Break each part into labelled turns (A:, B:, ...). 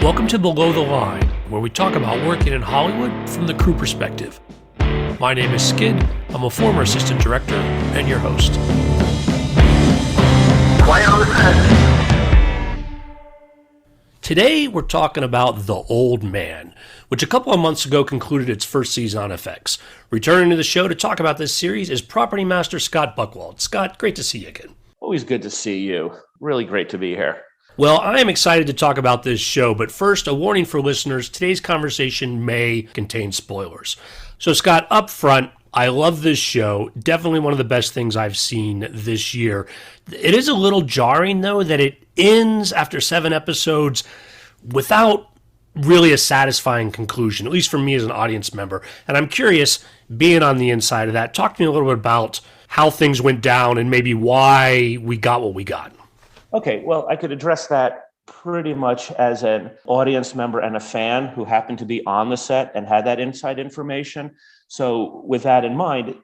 A: Welcome to Below the Line, where we talk about working in Hollywood from the crew perspective. My name is Skid. I'm a former assistant director and your host.
B: Quiet on the set.
A: Today, we're talking about The Old Man, which a couple of months ago concluded its first season on FX. Returning to the show to talk about this series is Propmaster Scott Buckwald. Scott, great to see you again.
C: Always good to see you. Really great to be here.
A: Well, I am excited to talk about this show, but first, a warning for listeners, today's conversation may contain spoilers. So, Scott, up front, I love this show. Definitely one of the best things I've seen this year. It is a little jarring, though, that it ends after 7 episodes without really a satisfying conclusion, at least for me as an audience member. And I'm curious, being on the inside of that, talk to me a little bit about how things went down and maybe why we got what we got.
C: Okay, well, I could address that pretty much as an audience member and a fan who happened to be on the set and had that inside information. So with that in mind,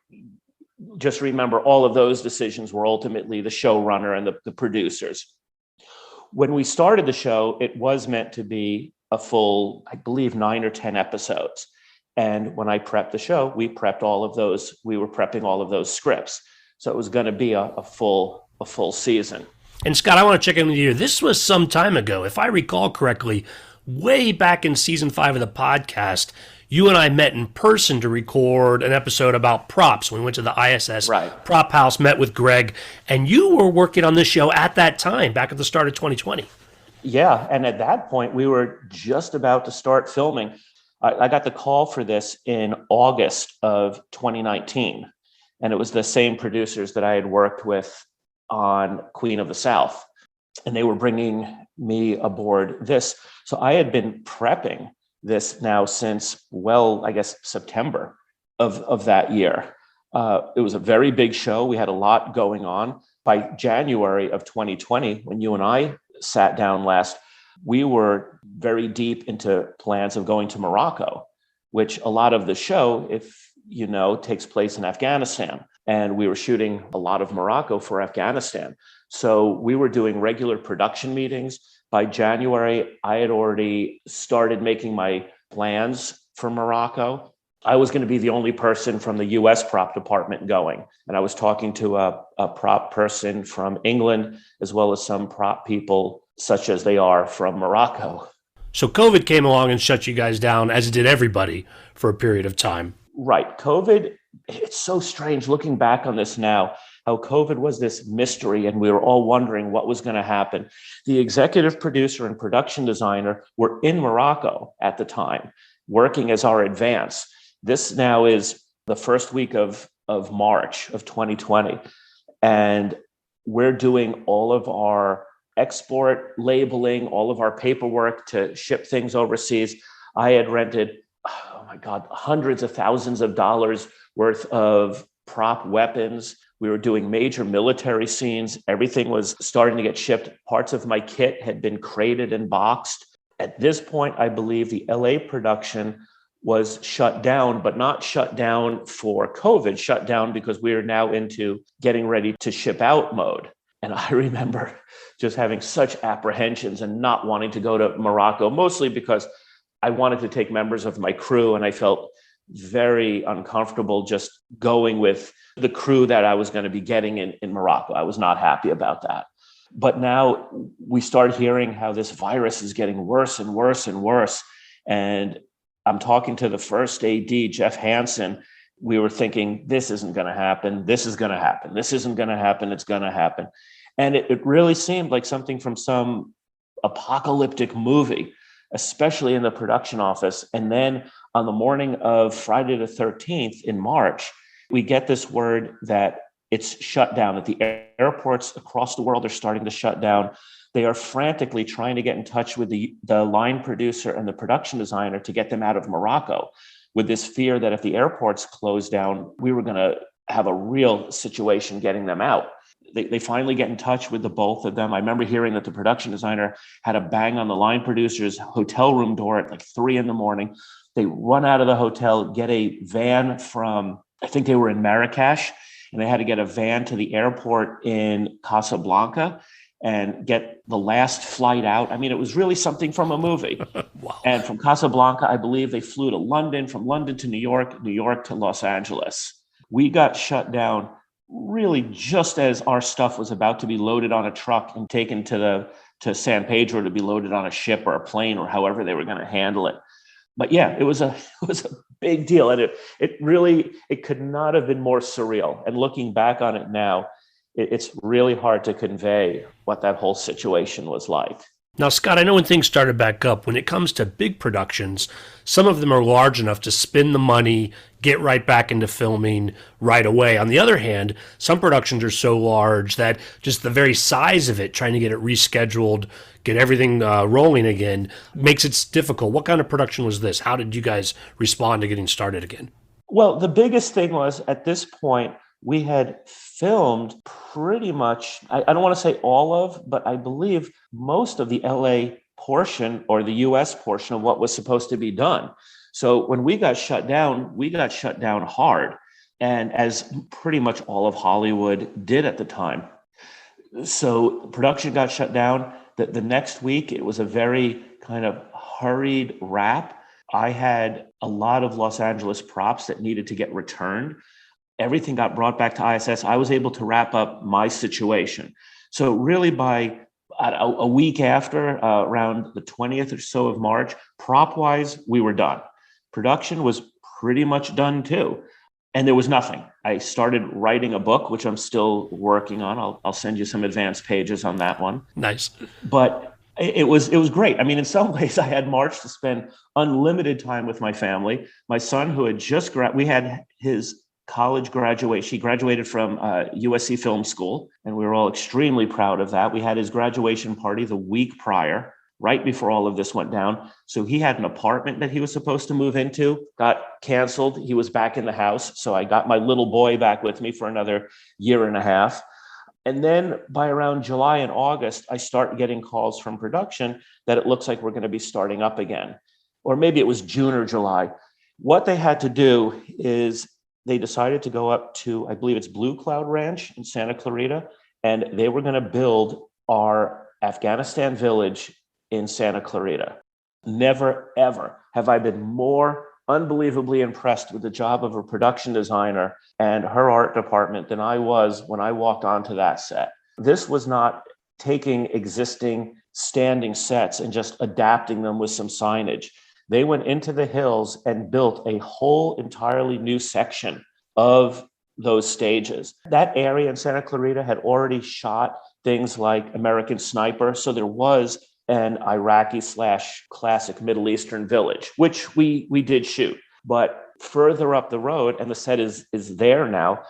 C: just remember all of those decisions were ultimately the showrunner and the producers. When we started the show, it was meant to be a full, I believe, 9 or 10 episodes. And when I prepped the show, we prepped all of those. We were prepping all of those scripts. So it was going to be a full season.
A: And Scott, I want to check in with you. This was some time ago. If I recall correctly, way back in season 5 of the podcast, you and I met in person to record an episode about props. We went to the ISS prop house, met with Greg, and you were working on this show at that time, back at the start of 2020.
C: Yeah, and at that point, we were just about to start filming. I got the call for this in August of 2019, and it was the same producers that I had worked with on Queen of the South, and they were bringing me aboard this. So I had been prepping this now since, well, I guess September of that year. It was a very big show. We had a lot going on. By January of 2020, when you and I sat down last, we were very deep into plans of going to Morocco, which a lot of the show, if you know, takes place in Afghanistan. And we were shooting a lot of Morocco for Afghanistan. So we were doing regular production meetings. By January, I had already started making my plans for Morocco. I was going to be the only person from the US prop department going. And I was talking to a prop person from England, as well as some prop people, such as they are from Morocco.
A: So COVID came along and shut you guys down, as it did everybody, for a period of time.
C: Right. COVID, it's so strange looking back on this now, how COVID was this mystery and we were all wondering what was going to happen. The executive producer and production designer were in Morocco at the time, working as our advance. This now is the first week of March of 2020. And we're doing all of our export labeling, all of our paperwork to ship things overseas. I had rented, oh my God, hundreds of thousands of dollars worth of prop weapons. We were doing major military scenes. Everything was starting to get shipped. Parts of my kit had been crated and boxed. At this point, I believe the LA production was shut down, but not shut down for COVID, shut down because we are now into getting ready to ship out mode. And I remember just having such apprehensions and not wanting to go to Morocco, mostly because I wanted to take members of my crew, and I felt very uncomfortable just going with the crew that I was going to be getting in Morocco. I was not happy about that. But now we start hearing how this virus is getting worse and worse and worse. And I'm talking to the first AD, Jeff Hansen. We were thinking, this isn't going to happen. This is going to happen. This isn't going to happen. It's going to happen. And it really seemed like something from some apocalyptic movie, especially in the production office. And then on the morning of Friday the 13th in March, we get this word that it's shut down, that the airports across the world are starting to shut down. They are frantically trying to get in touch with the line producer and the production designer to get them out of Morocco, with this fear that if the airports closed down, we were going to have a real situation getting them out. They finally get in touch with the both of them. I remember hearing that the production designer had a bang on the line producer's hotel room door at like 3 a.m. They run out of the hotel, get a van from, I think they were in Marrakesh, and they had to get a van to the airport in Casablanca. and get the last flight out. I mean, it was really something from a movie.
A: Wow.
C: And from Casablanca, I believe they flew to London, from London to New York to Los Angeles. We got shut down really just as our stuff was about to be loaded on a truck and taken to San Pedro to be loaded on a ship or a plane or however they were going to handle it. But yeah, it was a big deal, and it could not have been more surreal. And looking back on it now, it's really hard to convey what that whole situation was like.
A: Now, Scott, I know when things started back up, when it comes to big productions, some of them are large enough to spend the money, get right back into filming right away. On the other hand, some productions are so large that just the very size of it, trying to get it rescheduled, get everything rolling again, makes it difficult. What kind of production was this? How did you guys respond to getting started again?
C: Well, the biggest thing was at this point, we had filmed pretty much, I don't want to say all of, but I believe most of the LA portion or the US portion of what was supposed to be done. So when we got shut down hard, and as pretty much all of Hollywood did at the time. So production got shut down. The next week, it was a very kind of hurried wrap. I had a lot of Los Angeles props that needed to get returned. Everything got brought back to ISS. I was able to wrap up my situation. So really by a week after, around the 20th or so of March, prop-wise, we were done. Production was pretty much done too. And there was nothing. I started writing a book, which I'm still working on. I'll send you some advanced pages on that one.
A: Nice.
C: But it was great. I mean, in some ways, I had March to spend unlimited time with my family. My son, who had just we had his college graduation. He graduated from USC Film School, and we were all extremely proud of that. We had his graduation party the week prior, right before all of this went down. So he had an apartment that he was supposed to move into, got canceled. He was back in the house. So I got my little boy back with me for another year and a half. And then by around July and August, I start getting calls from production that it looks like we're going to be starting up again. Or maybe it was June or July. What they had to do is they decided to go up to, I believe it's Blue Cloud Ranch in Santa Clarita, and they were going to build our Afghanistan village in Santa Clarita. Never, ever have I been more unbelievably impressed with the job of a production designer and her art department than I was when I walked onto that set. This was not taking existing standing sets and just adapting them with some signage. They went into the hills and built a whole entirely new section of those stages. That area in Santa Clarita had already shot things like American Sniper. So there was an Iraqi/classic Middle Eastern village, which we did shoot. But further up the road, and the set is there now,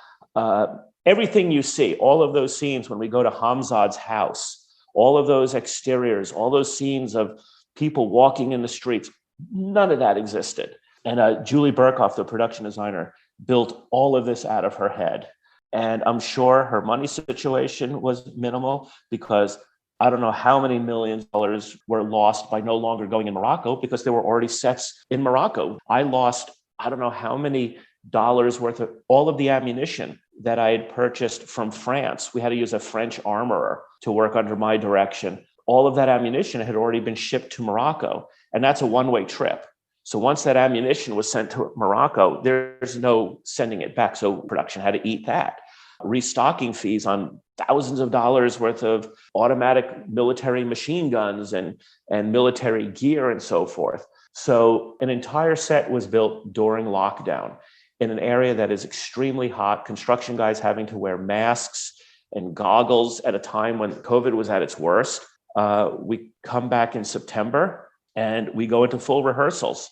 C: everything you see, all of those scenes when we go to Hamzad's house, all of those exteriors, all those scenes of people walking in the streets, none of that existed. And Julie Burkhoff, the production designer, built all of this out of her head. And I'm sure her money situation was minimal because I don't know how many millions of dollars were lost by no longer going in Morocco because there were already sets in Morocco. I lost, I don't know how many dollars worth of all of the ammunition that I had purchased from France. We had to use a French armorer to work under my direction. All of that ammunition had already been shipped to Morocco, and that's a one-way trip. So once that ammunition was sent to Morocco, there's no sending it back. So production had to eat that. Restocking fees on thousands of dollars worth of automatic military machine guns and military gear and so forth. So an entire set was built during lockdown in an area that is extremely hot, construction guys having to wear masks and goggles at a time when COVID was at its worst. We come back in September and we go into full rehearsals.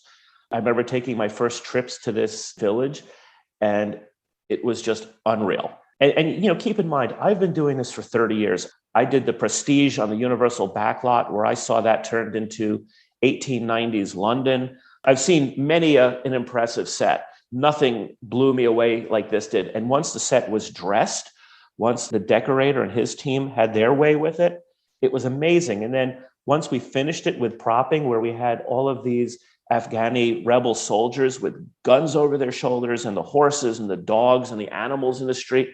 C: I remember taking my first trips to this village and it was just unreal. And you know, keep in mind, I've been doing this for 30 years. I did the Prestige on the Universal backlot where I saw that turned into 1890s London. I've seen many an impressive set. Nothing blew me away like this did. And once the set was dressed, once the decorator and his team had their way with it, it was amazing. And then once we finished it with propping, where we had all of these Afghani rebel soldiers with guns over their shoulders and the horses and the dogs and the animals in the street,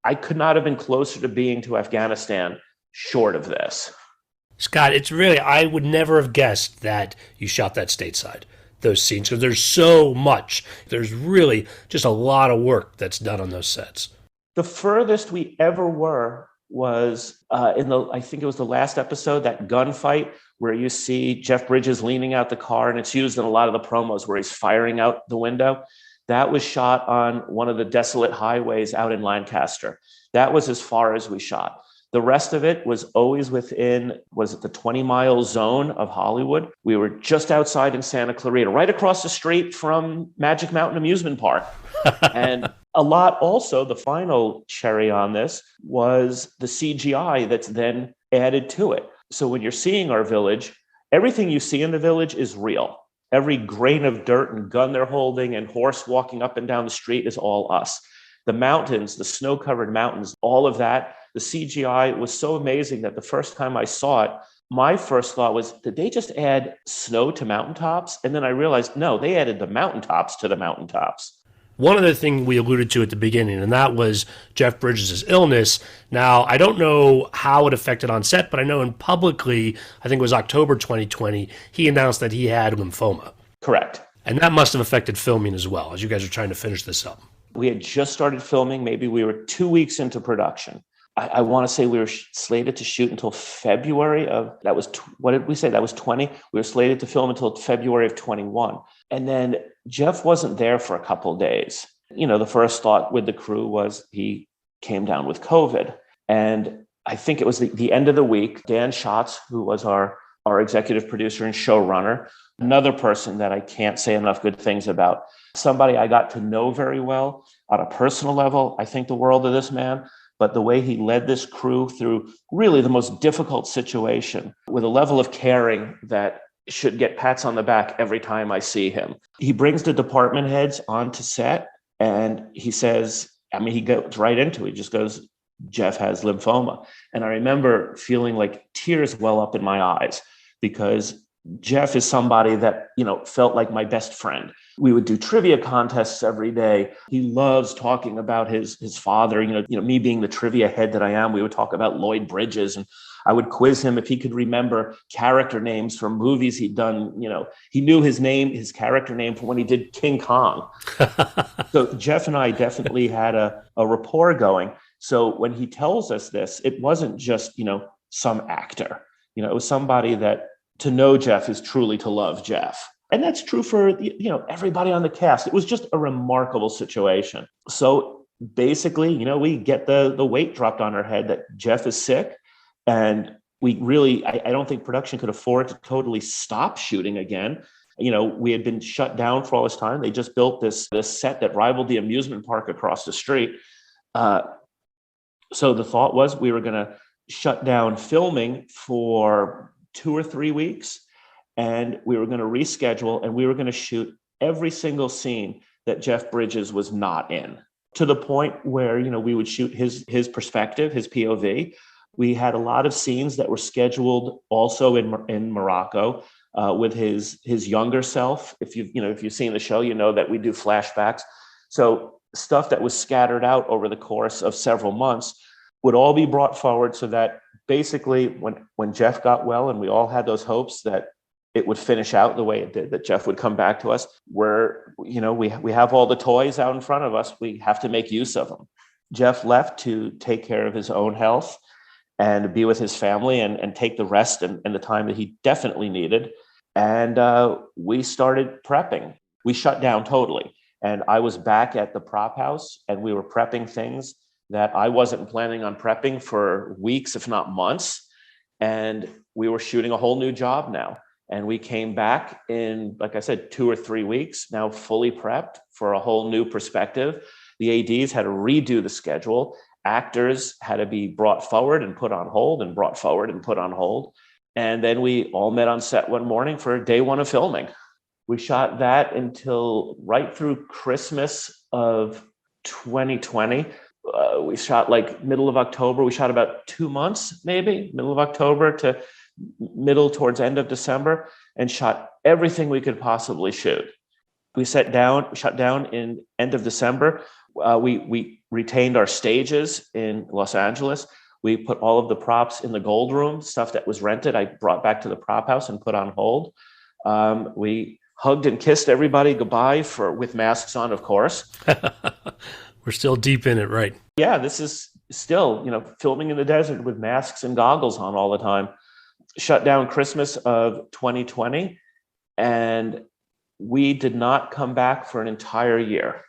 C: I could not have been closer to being to Afghanistan short of this.
A: Scott, it's really, I would never have guessed that you shot that stateside, those scenes, because there's so much. There's really just a lot of work that's done on those sets.
C: The furthest we ever were was I think it was the last episode, that gunfight where you see Jeff Bridges leaning out the car, and it's used in a lot of the promos where he's firing out the window. That was shot on one of the desolate highways out in Lancaster. That was as far as we shot. The rest of it was always within, was it the 20-mile zone of Hollywood? We were just outside in Santa Clarita, right across the street from Magic Mountain Amusement Park. And a lot also, the final cherry on this was the CGI that's then added to it. So when you're seeing our village, everything you see in the village is real. Every grain of dirt and gun they're holding and horse walking up and down the street is all us. The mountains, the snow-covered mountains, all of that, the CGI was so amazing that the first time I saw it, my first thought was, did they just add snow to mountaintops? And then I realized, no, they added the mountaintops to the mountaintops.
A: One other thing we alluded to at the beginning, and that was Jeff Bridges' illness. Now, I don't know how it affected on set, but I know in publicly, I think it was October 2020, he announced that he had lymphoma.
C: Correct.
A: And that must have affected filming as well, as you guys are trying to finish this up.
C: We had just started filming. Maybe we were 2 weeks into production. I want to say we were slated to shoot until February of, that was, what did we say? That was 20. We were slated to film until February of 21. And then Jeff wasn't there for a couple of days. You know, the first thought with the crew was he came down with COVID. And I think it was the end of the week, Dan Schatz, who was our executive producer and showrunner, another person that I can't say enough good things about, somebody I got to know very well on a personal level. I think the world of this man. But the way he led this crew through really the most difficult situation with a level of caring that should get pats on the back every time I see him. He brings the department heads onto set and he says, he goes right into it. He just goes, Jeff has lymphoma. And I remember feeling like tears well up in my eyes because Jeff is somebody that, felt like my best friend. We would do trivia contests every day. He loves talking about his father. Me being the trivia head that I am, we would talk about Lloyd Bridges, and I would quiz him if he could remember character names from movies he'd done. He knew his character name from when he did King Kong. So Jeff and I definitely had a rapport going. So when he tells us this, it wasn't just, some actor. It was somebody that, to know Jeff is truly to love Jeff. And that's true for, everybody on the cast. It was just a remarkable situation. So basically, we get the weight dropped on our head that Jeff is sick. And we really, I don't think production could afford to totally stop shooting again. We had been shut down for all this time. They just built this set that rivaled the amusement park across the street. So the thought was we were going to shut down filming for 2 or 3 weeks, and we were going to reschedule, and we were going to shoot every single scene that Jeff Bridges was not in, to the point where, we would shoot his perspective, his POV. We had a lot of scenes that were scheduled also in Morocco with his younger self. If you've seen the show, you know that we do flashbacks. So stuff that was scattered out over the course of several months would all be brought forward so that basically when Jeff got well and we all had those hopes that it would finish out the way it did, that Jeff would come back to us, where, we have all the toys out in front of us. We have to make use of them. Jeff left to take care of his own health and be with his family and take the rest and the time that he definitely needed. And we started prepping. We shut down totally. And I was back at the prop house and we were prepping things that I wasn't planning on prepping for weeks, if not months. And we were shooting a whole new job now. And we came back in, like I said, 2 or 3 weeks, now fully prepped for a whole new perspective. The ADs had to redo the schedule. Actors had to be brought forward and put on hold and brought forward and put on hold. And then we all met on set one morning for day one of filming. We shot that until right through Christmas of 2020. We shot like middle of October. We shot about 2 months, maybe middle of October to middle towards end of December, and shot everything we could possibly shoot. We shut down in end of December. We retained our stages in Los Angeles. We put all of the props in the gold room, stuff that was rented. I brought back to the prop house and put on hold. We hugged and kissed everybody goodbye with masks on, of course.
A: We're still deep in it, right?
C: Yeah, this is still, filming in the desert with masks and goggles on all the time. Shut down Christmas of 2020, and we did not come back for an entire year.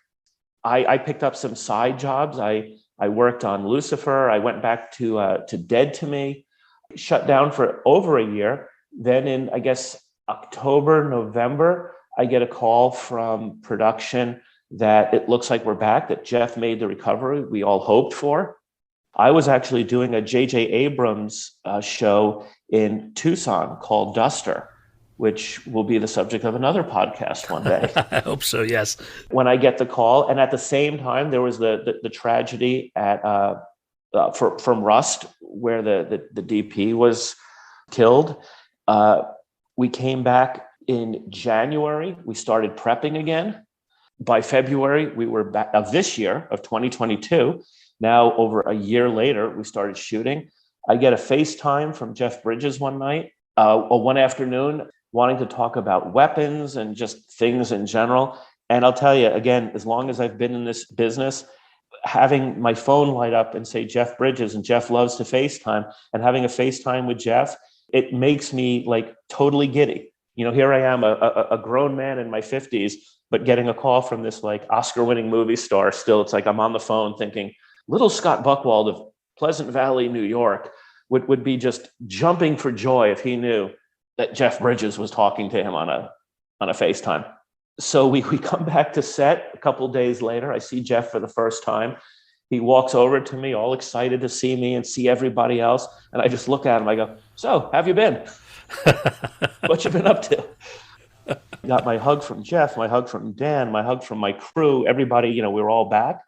C: I picked up some side jobs. I worked on Lucifer. I went back to Dead to Me. Shut down for over a year. Then in, I guess, October, November, I get a call from production that it looks like we're back, that Jeff made the recovery we all hoped for. I was actually doing a J.J. Abrams show in Tucson called Duster, which will be the subject of another podcast one day.
A: I hope so, yes.
C: When I get the call, and at the same time, there was the tragedy from Rust, where the DP was killed. We came back in January. We started prepping again. By February, we were back of this year, of 2022. Now, over a year later, we started shooting. I get a FaceTime from Jeff Bridges one night, one afternoon, wanting to talk about weapons and just things in general. And I'll tell you, again, as long as I've been in this business, having my phone light up and say Jeff Bridges, and Jeff loves to FaceTime, and having a FaceTime with Jeff, it makes me like totally giddy. Here I am, a grown man in my 50s, but getting a call from this like Oscar-winning movie star. Still, it's like I'm on the phone thinking, little Scott Buckwald of Pleasant Valley, New York, would be just jumping for joy if he knew that Jeff Bridges was talking to him on a FaceTime. So we come back to set a couple days later. I see Jeff for the first time. He walks over to me, all excited to see me and see everybody else. And I just look at him. I go, "So, have you been? What you been up to?" Got my hug from Jeff, my hug from Dan, my hug from my crew. Everybody, we were all back.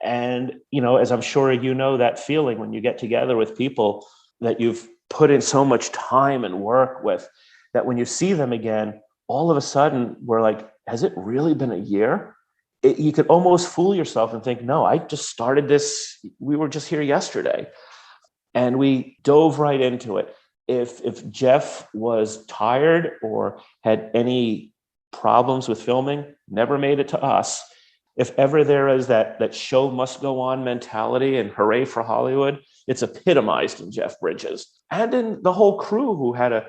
C: And, as I'm sure that feeling when you get together with people that you've put in so much time and work with, that when you see them again, all of a sudden we're like, has it really been a year? You could almost fool yourself and think, no, I just started this. We were just here yesterday. And we dove right into it. If Jeff was tired or had any problems with filming, never made it to us. If ever there is that show must go on mentality and hooray for Hollywood, it's epitomized in Jeff Bridges and in the whole crew who had to,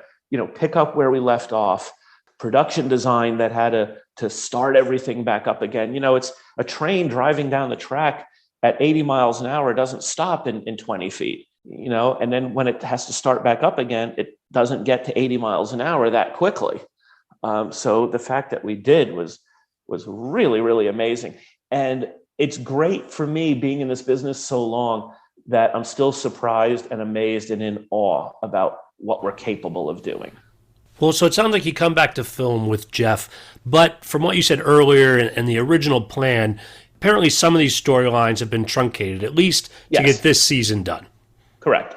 C: pick up where we left off. Production design that had to start everything back up again. It's a train driving down the track at 80 miles an hour doesn't stop in 20 feet, and then when it has to start back up again, it doesn't get to 80 miles an hour that quickly. So the fact that we did was really, really amazing. And it's great for me being in this business so long that I'm still surprised and amazed and in awe about what we're capable of doing.
A: Well, so it sounds like you come back to film with Jeff, but from what you said earlier and the original plan, apparently some of these storylines have been truncated, at least to get this season done.
C: Correct.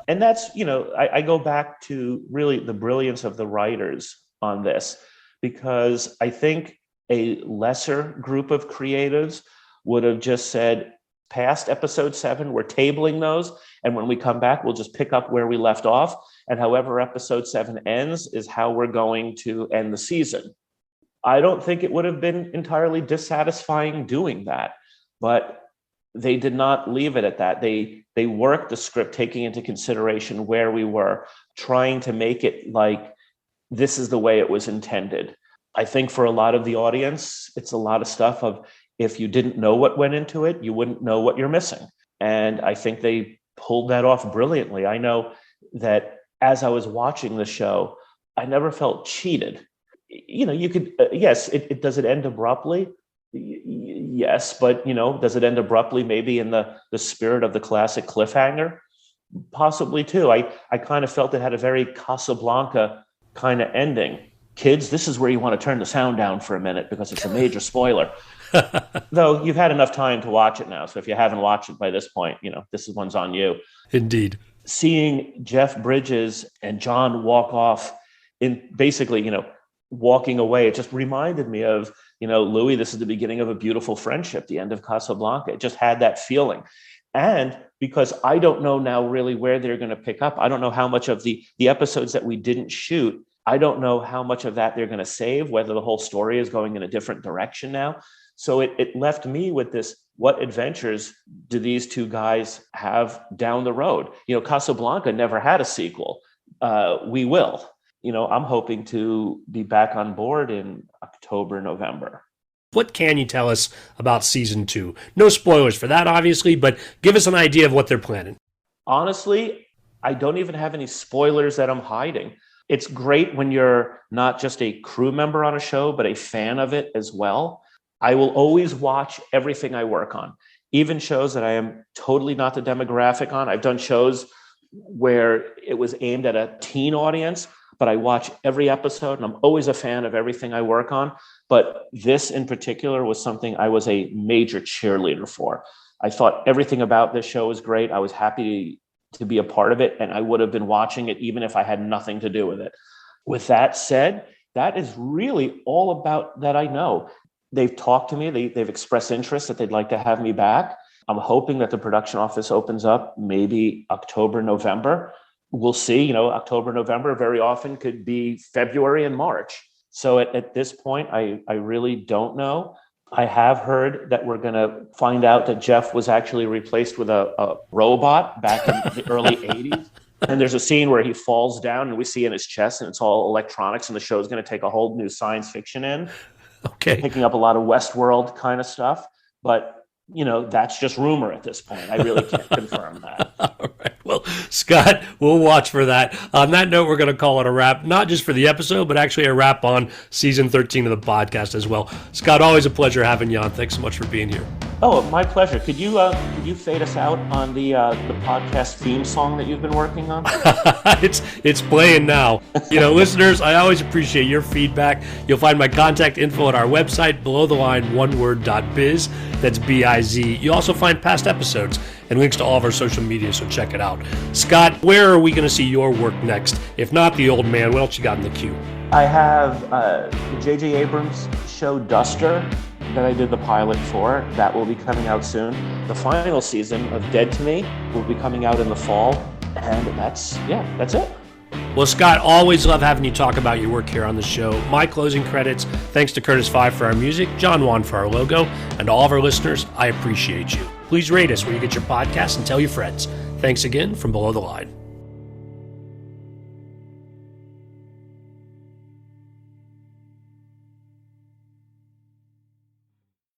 C: And that's, I go back to really the brilliance of the writers on this, because I think a lesser group of creatives would have just said, past episode 7, we're tabling those. And when we come back, we'll just pick up where we left off. And however episode 7 ends is how we're going to end the season. I don't think it would have been entirely dissatisfying doing that, but they did not leave it at that. They worked the script, taking into consideration where we were, trying to make it like this is the way it was intended. I think for a lot of the audience, it's a lot of stuff of, if you didn't know what went into it, you wouldn't know what you're missing. And I think they pulled that off brilliantly. I know that as I was watching the show, I never felt cheated. You could, yes, does it end abruptly? Yes, but, does it end abruptly maybe in the spirit of the classic cliffhanger? Possibly too. I kind of felt it had a very Casablanca kind of ending. Kids, this is where you want to turn the sound down for a minute because it's a major spoiler. Though you've had enough time to watch it now. So if you haven't watched it by this point, this one's on you.
A: Indeed.
C: Seeing Jeff Bridges and John walk off in basically, walking away, it just reminded me of, Louis, this is the beginning of a beautiful friendship, the end of Casablanca. It just had that feeling. And because I don't know now really where they're going to pick up. I don't know how much of the episodes that we didn't shoot, I don't know how much of that they're going to save, whether the whole story is going in a different direction now. So it left me with this, what adventures do these two guys have down the road? Casablanca never had a sequel. We will. I'm hoping to be back on board in October, November.
A: What can you tell us about season 2? No spoilers for that, obviously, but give us an idea of what they're planning.
C: Honestly, I don't even have any spoilers that I'm hiding. It's great when you're not just a crew member on a show, but a fan of it as well. I will always watch everything I work on, even shows that I am totally not the demographic on. I've done shows where it was aimed at a teen audience, but I watch every episode and I'm always a fan of everything I work on. But this in particular was something I was a major cheerleader for. I thought everything about this show was great. I was happy to be a part of it, and I would have been watching it even if I had nothing to do with it. With that said, that is really all about that I know. They've talked to me. They've expressed interest that they'd like to have me back. I'm hoping that the production office opens up maybe October, November. We'll see. October, November very often could be February and March. So at this point, I really don't know. I have heard that we're going to find out that Jeff was actually replaced with a robot back in the early 80s. And there's a scene where he falls down and we see in his chest and it's all electronics, and the show's going to take a whole new science fiction in.
A: Okay.
C: Picking up a lot of Westworld kind of stuff. But, that's just rumor at this point. I really can't confirm that.
A: All right. Well, Scott, we'll watch for that. On that note, we're going to call it a wrap, not just for the episode, but actually a wrap on season 13 of the podcast as well. Scott, always a pleasure having you on. Thanks so much for being here.
C: Oh, my pleasure. Could you fade us out on the podcast theme song that you've been working on?
A: It's playing now. Listeners, I always appreciate your feedback. You'll find my contact info at our website, belowtheline1word.biz. That's B-I-Z. You'll also find past episodes and links to all of our social media, so check it out. Scott, where are we going to see your work next? If not The Old Man, what else you got in the queue?
C: I have the J.J. Abrams show Duster that I did the pilot for. That will be coming out soon. The final season of Dead to Me will be coming out in the fall. And that's it.
A: Well, Scott, always love having you talk about your work here on the show. My closing credits, thanks to Curtis Five for our music, John Wan for our logo, and to all of our listeners, I appreciate you. Please rate us where you get your podcasts and tell your friends. Thanks again from Below the Line.